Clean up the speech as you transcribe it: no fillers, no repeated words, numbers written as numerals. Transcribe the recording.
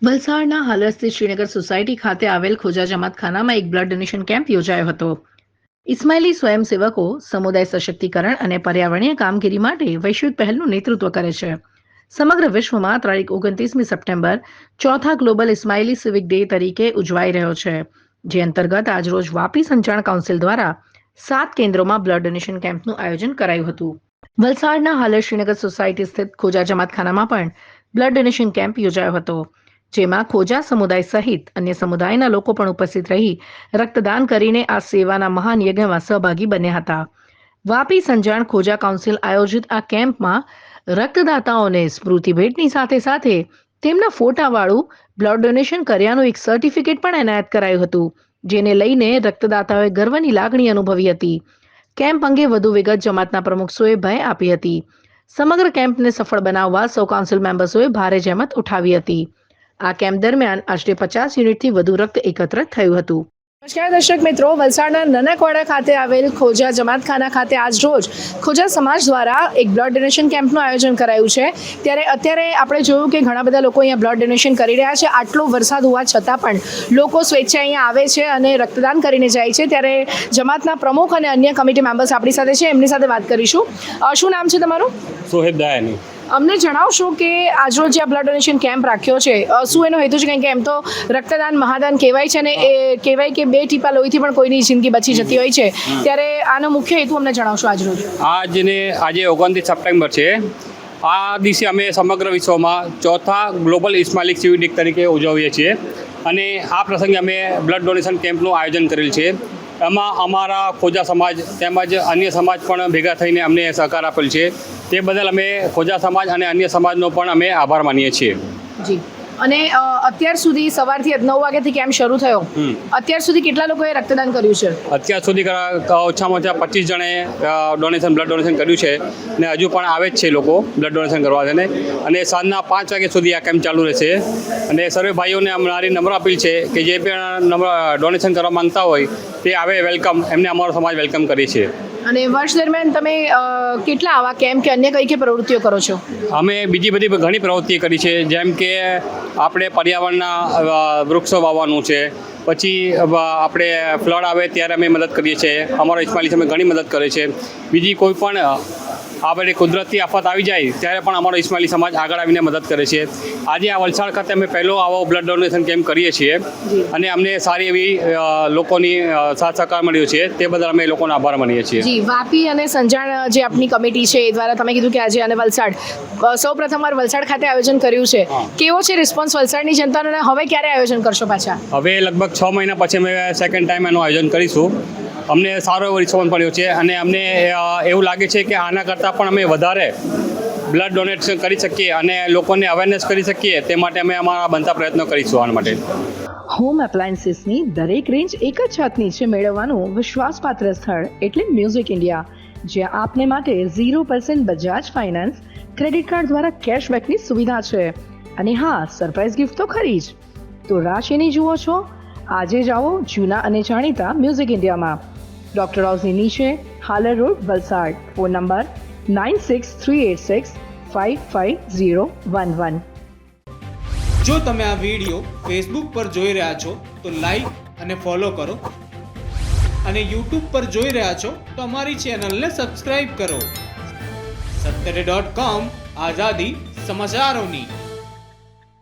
વલસાડના હાલર સ્થિત શ્રીનગર સોસાયટી ખાતે આવેલ ખોજા જમાતખાનામાં એક બ્લડ ડોનેશન કેમ્પ યોજાયો હતો. ઇસ્માઇલી સ્વયંસેવકો સમુદાય સશક્તિકરણ અને પર્યાવરણીય કામગીરી માટે વૈશ્વિક પહેલનું નેતૃત્વ કરે છે. સમગ્ર વિશ્વમાં તારીખ 29મી સપ્ટેમ્બર ચોથા ગ્લોબલ ઇસ્માઇલી સિવિક ડે તરીકે ઉજવાઈ રહ્યો છે, જે અંતર્ગત આજરોજ વાપી સંચાણ કાઉન્સિલ દ્વારા 7 કેન્દ્રોમાં બ્લડ ડોનેશન કેમ્પનું આયોજન કરાયું હતું. વલસાડના હાલર શ્રીનગર સોસાયટી સ્થિત ખોજા જમાતખાનામાં પણ બ્લડ ડોનેશન કેમ્પ યોજાયો હતો, જેમાં ખોજા સમુદાય સહિત અન્ય સમુદાયના લોકો પણ ઉપસ્થિત રહી રક્તદાન કરીને આ સેવાના મહાન યજ્ઞમાં સહભાગી બન્યા હતા. વાપી સંજાણ ખોજા કાઉન્સિલ આયોજિત આ કેમ્પમાં રક્તદાતાઓને સ્મૃતિ ભેટની સાથે સાથે તેમના ફોટાવાળું બ્લડ ડોનેશન કર્યાનું એક સર્ટિફિકેટ પણ એનાયત કરાયું હતું, જેને લઈને રક્તદાતાઓએ ગર્વની લાગણી અનુભવી હતી. કેમ્પ અંગે વધુ વિગત જમાતના પ્રમુખ સોએબભાઈએ આપી હતી. સમગ્ર કેમ્પને સફળ બનાવવા સૌ કાઉન્સિલ મેમ્બર્સોએ ભારે જહેમત ઉઠાવી હતી. આ કેમ્પ દરમિયાન આશરે 50 યુનિટથી વધુ રક્ત એકત્ર થયું હતું. નમસ્કાર દર્શક મિત્રો, વલસાડના નનકવાડા ખાતે આવેલ ખોજા જમાતખાના ખાતે આજ રોજ ખોજા સમાજ દ્વારા એક બ્લડ ડોનેશન કેમ્પનું આયોજન કરાયું છે. ત્યારે અત્યારે આપણે જોયું કે ઘણા બધા લોકો અહીંયા બ્લડ ડોનેશન કરી રહ્યા છે. આટલો વરસાદ હોવા છતાં પણ લોકો સ્વેચ્છાએ અહીંયા આવે છે અને રક્તદાન કરીને જાય છે. ત્યારે જમાતના પ્રમુખ અને અન્ય કમિટી મેમ્બર્સ આપણી સાથે છે, એમની સાથે વાત કરીશું. શું નામ છે તમારું? સોહેબ દયાની. અમને જણાવશો કે આજરોજ જે આ બ્લડ ડોનેશન કેમ્પ રાખ્યો છે, શું એનો હેતુ છે? કારણ કે એમ તો રક્તદાન મહાદાન કહેવાય છે ને એ કહેવાય કે 2 ટીપા લોહીથી પણ કોઈની જિંદગી બચી જતી હોય છે. ત્યારે આનો મુખ્ય હેતુ અમને જણાવશો આજરોજ? આજે 29 સપ્ટેમ્બર છે. આ દિવસે અમે સમગ્ર વિશ્વમાં ચોથા ગ્લોબલ ઇસ્માઇલી સિવિક ડે તરીકે ઉજવીએ છીએ અને આ પ્રસંગે અમે બ્લડ ડોનેશન કેમ્પનું આયોજન કરેલ છે. એમાં અમારા ખોજા સમાજ તેમજ અન્ય સમાજ પણ ભેગા થઈને અમને સહકાર આપેલ છે. તે બદલ અમે ખોજા સમાજ અને અન્ય સમાજનો પણ અમે આભાર માનીએ છીએ. જી. અને અત્યાર સુધી સવારથી 9 વાગ્યાથી કેમ્પ શરૂ થયો, અત્યાર સુધી કેટલા લોકોએ રક્તદાન કર્યું છે? અત્યાર સુધી ઓછામાં ઓછા 25 જણે બ્લડ ડોનેશન કર્યું છે ને હજુ પણ આવે જ છે લોકો બ્લડ ડોનેશન કરવા છે. અને સાંજના 5 વાગ્યા સુધી આ કેમ્પ ચાલુ રહેશે. અને સર્વે ભાઈઓને અમારી નમ્ર અપીલ છે કે જે પણ ડોનેશન કરવા માંગતા હોય તે આવે, વેલકમ. એમને અમારો સમાજ વેલકમ કરીએ છીએ. અને વર્ષ દરમિયાન તમે કેટલા આવા કેમ્પ કે અન્ય કઈ પ્રવૃત્તિઓ કરો છો? અમે બીજી બધી ઘણી પ્રવૃત્તિઓ કરી છે, જેમ કે આપણે પર્યાવરણના વૃક્ષો વાવવાનું છે, પછી આપણે ફ્લડ આવે ત્યારે અમે મદદ કરીએ છીએ. અમારો ઇસ્માઇલી અમે ઘણી મદદ કરે છે. બીજી કોઈ પણ આપણે કુદરતી આફત આવી જાય ત્યારે પણ અમારો ઇસ્માઇલી સમાજ આગળ આવીને મદદ કરે છે. આજે આ વલસાડ ખાતે અમે પહેલો આવો બ્લડ ડોનેશન કેમ્પ કરીએ છીએ અને અમને સારી એવી લોકોની સાથ સહકાર મળ્યો છે. તે બદલ અમે લોકોનો આભાર માનીએ છીએ. જી. વાપી અને સંજાણ જે આપની કમિટી છે એ દ્વારા તમે કીધું કે આજે અને વલસાડ સૌ પ્રથમવાર વલસાડ ખાતે આયોજન કર્યું છે. કેવો છે રિસ્પોન્સ વલસાડની જનતાનો અને હવે ક્યારે આયોજન કરશો પાછા? હવે લગભગ 6 મહિના પછી અમે સેકન્ડ ટાઈમ એનું આયોજન કરીશું. અમને સારો એવો રિસ્પોન્સ મળ્યો છે અને અમને એવું લાગે છે કે આના કરતાં પણ અમે વધારે બ્લડ ડોનેશન કરી શકીએ અને લોકોને અવેરનેસ કરી શકીએ. તે માટે અમે અમારા બનતા પ્રયત્નો કરીશું. આના માટે હોમ એપ્લાયન્સીસની દરેક રેન્જ એક જ છત નીચે મેળવવાનું વિશ્વાસપાત્ર સ્થળ એટલે મ્યુઝિક ઇન્ડિયા, જ્યાં આપને માટે 0% બજાજ ફાઇનાન્સ ક્રેડિટ કાર્ડ દ્વારા કેશબેકની સુવિધા છે. અને હા, સરપ્રાઇઝ ગિફ્ટ તો ખરી જ. તો રાશિની જુઓ છો? આજે જાઓ જૂના અને જાણીતા મ્યુઝિક ઇન્ડિયામાં. ડોક્ટર હાઉસની નીચે, Halar road, Valsad. Phone number 9638655011. જો તમે આ વિડીયો ફેસબુક પર જોઈ રહ્યા છો તો લાઈક અને ફોલો કરો, અને યુટ્યુબ પર જોઈ રહ્યા છો તો અમારી ચેનલને સબસ્ક્રાઇબ કરો. સત્તરે.com, આઝાદી સમાચારોની.